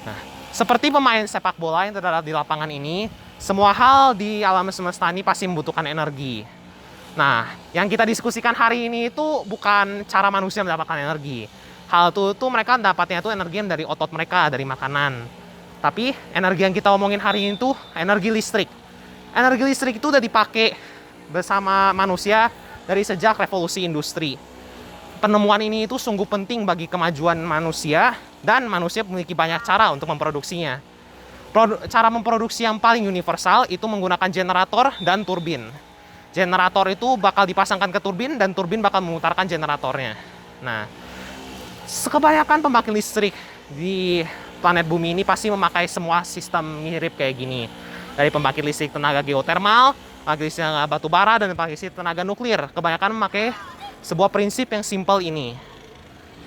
Nah, seperti pemain sepak bola yang terdapat di lapangan ini, semua hal di alam semesta ini pasti membutuhkan energi. Nah, yang kita diskusikan hari ini itu bukan cara manusia mendapatkan energi. Hal itu tuh mereka dapatnya itu energi dari otot mereka, dari makanan. Tapi energi yang kita omongin hari ini tuh energi listrik. Energi listrik itu udah dipakai bersama manusia dari sejak revolusi industri. Penemuan ini itu sungguh penting bagi kemajuan manusia dan manusia memiliki banyak cara untuk memproduksinya. Cara memproduksi yang paling universal itu menggunakan generator dan turbin. Generator itu bakal dipasangkan ke turbin dan turbin bakal memutarkan generatornya. Nah, kebanyakan pembangkit listrik di planet bumi ini pasti memakai semua sistem mirip kayak gini. Dari pembangkit listrik tenaga geotermal, pembangkit listrik tenaga batu bara, dan pembangkit listrik tenaga nuklir. Kebanyakan memakai sebuah prinsip yang simpel ini.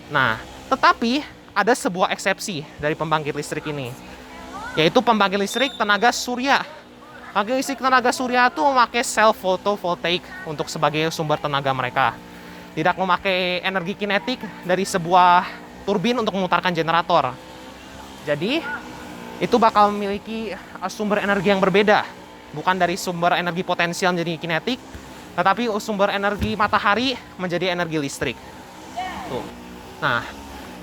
Nah, tetapi ada sebuah eksepsi dari pembangkit listrik ini, yaitu pembangkit listrik tenaga surya. Pembangkit listrik tenaga surya itu memakai sel photovoltaik untuk sebagai sumber tenaga mereka. Tidak memakai energi kinetik dari sebuah turbin untuk memutarkan generator. Jadi, itu bakal memiliki sumber energi yang berbeda. Bukan dari sumber energi potensial menjadi kinetik, tetapi sumber energi matahari menjadi energi listrik. Tuh. Nah,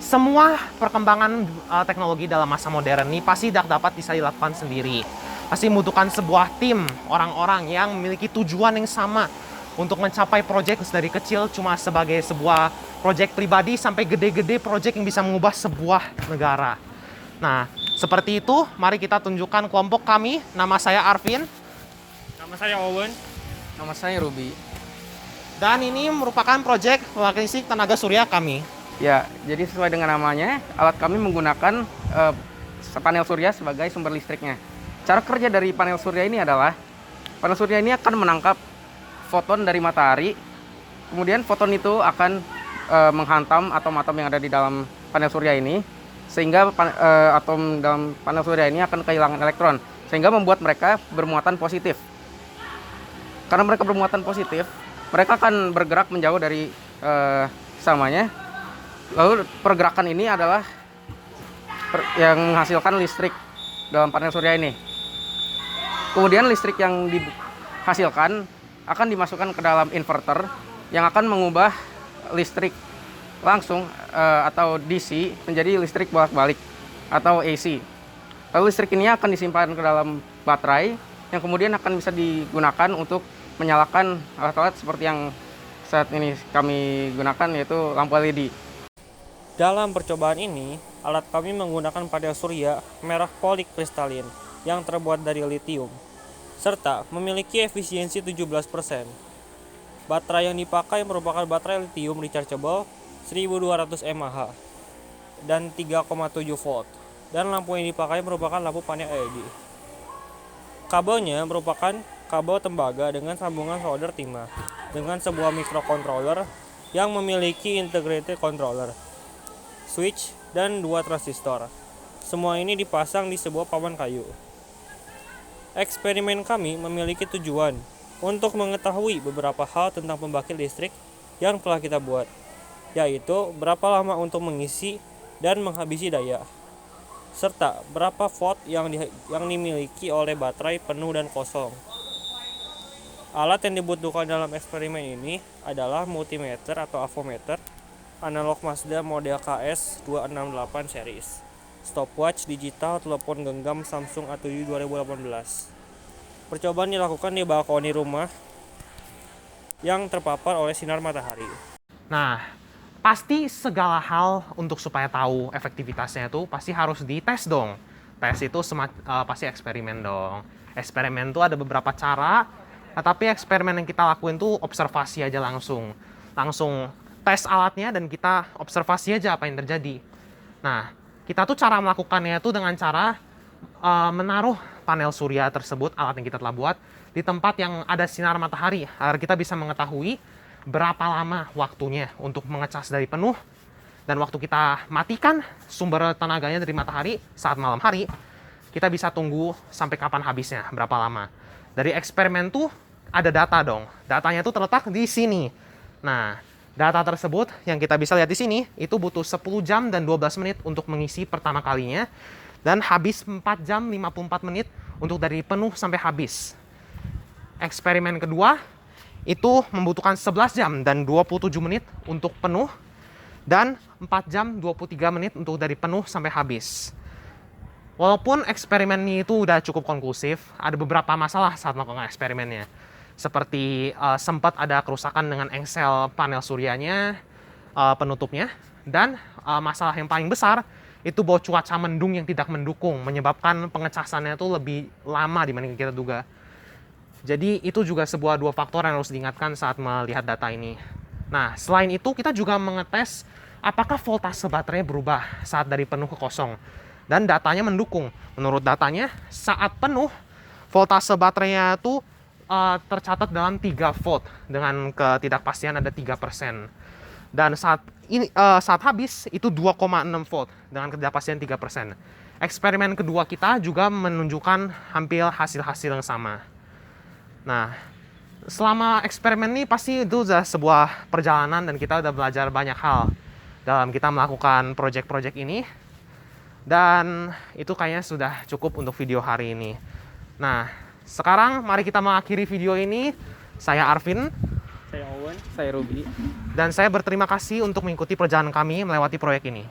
semua perkembangan teknologi dalam masa modern ini pasti tidak dapat bisa dilakukan sendiri. Pasti membutuhkan sebuah tim orang-orang yang memiliki tujuan yang sama untuk mencapai proyek dari kecil cuma sebagai sebuah proyek pribadi sampai gede-gede proyek yang bisa mengubah sebuah negara. Nah, seperti itu, mari kita tunjukkan kelompok kami. Nama saya Arvin. Nama saya Owen. Nama saya Ruby. Dan ini merupakan proyek pembangkit listrik tenaga surya kami. Ya, jadi sesuai dengan namanya, alat kami menggunakan panel surya sebagai sumber listriknya. Cara kerja dari panel surya ini adalah, panel surya ini akan menangkap foton dari matahari, kemudian foton itu akan menghantam atom-atom yang ada di dalam panel surya ini, sehingga atom dalam panel surya ini akan kehilangan elektron, sehingga membuat mereka bermuatan positif. Karena mereka bermuatan positif, mereka akan bergerak menjauh dari samanya. Lalu pergerakan ini adalah yang menghasilkan listrik dalam panel surya ini. Kemudian listrik yang dihasilkan akan dimasukkan ke dalam inverter yang akan mengubah listrik langsung atau DC menjadi listrik bolak-balik atau AC. Lalu listrik ini akan disimpan ke dalam baterai yang kemudian akan bisa digunakan untuk menyalakan alat-alat seperti yang saat ini kami gunakan, yaitu lampu LED. Dalam percobaan ini, alat kami menggunakan panel surya merah polikristalin yang terbuat dari litium, serta memiliki efisiensi 17%. Baterai yang dipakai merupakan baterai litium rechargeable 1200 mAh dan 3,7 volt, dan lampu yang dipakai merupakan lampu panel LED. Kabelnya merupakan kabel tembaga dengan sambungan solder timah dengan sebuah microcontroller yang memiliki integrated controller, switch, dan 2 transistor. Semua ini dipasang di sebuah papan kayu. Eksperimen kami memiliki tujuan untuk mengetahui beberapa hal tentang pembangkit listrik yang telah kita buat, yaitu berapa lama untuk mengisi dan menghabisi daya, serta berapa volt yang dimiliki oleh baterai penuh dan kosong. Alat yang dibutuhkan dalam eksperimen ini adalah multimeter atau avometer, analog Mazda model KS268 series, stopwatch digital, telepon genggam Samsung A7 2018. Percobaan dilakukan di balkoni rumah yang terpapar oleh sinar matahari. Nah, pasti segala hal untuk supaya tahu efektivitasnya itu pasti harus dites dong. Tes itu pasti eksperimen dong. Eksperimen itu ada beberapa cara, tapi eksperimen yang kita lakuin tuh observasi aja langsung. Langsung tes alatnya dan kita observasi aja apa yang terjadi. Nah, kita tuh cara melakukannya itu dengan cara menaruh panel surya tersebut, alat yang kita telah buat, di tempat yang ada sinar matahari, agar kita bisa mengetahui berapa lama waktunya untuk mengecas dari penuh, dan waktu kita matikan sumber tenaganya dari matahari saat malam hari, kita bisa tunggu sampai kapan habisnya, berapa lama. Dari eksperimen tuh ada data dong, datanya tuh terletak di sini. Nah, data tersebut yang kita bisa lihat di sini itu butuh 10 jam dan 12 menit untuk mengisi pertama kalinya. dan habis 4 jam 54 menit untuk dari penuh sampai habis. Eksperimen kedua itu membutuhkan 11 jam dan 27 menit untuk penuh dan 4 jam 23 menit untuk dari penuh sampai habis. Walaupun eksperimen ini itu udah cukup konklusif, ada beberapa masalah saat melakukan eksperimennya. Seperti sempat ada kerusakan dengan engsel panel suryanya, penutupnya, dan masalah yang paling besar itu bahwa cuaca mendung yang tidak mendukung, menyebabkan pengecasannya itu lebih lama dibanding kita duga. Jadi itu juga sebuah dua faktor yang harus diingatkan saat melihat data ini. Nah, selain itu kita juga mengetes apakah voltase baterai berubah saat dari penuh ke kosong. Dan datanya mendukung. Menurut datanya, saat penuh, voltase baterainya itu tercatat dalam 3 volt dengan ketidakpastian ada 3%. Dan saat habis itu 2,6 volt dengan ketidakpastian 3%. Eksperimen kedua kita juga menunjukkan hampir hasil-hasil yang sama. Nah, selama eksperimen ini pasti itu sudah sebuah perjalanan dan kita udah belajar banyak hal dalam kita melakukan project-project ini. Dan itu kayaknya sudah cukup untuk video hari ini. Nah, sekarang mari kita mengakhiri video ini. Saya Arvin. Saya Owen. Saya Ruby. Dan saya berterima kasih untuk mengikuti perjalanan kami melewati proyek ini.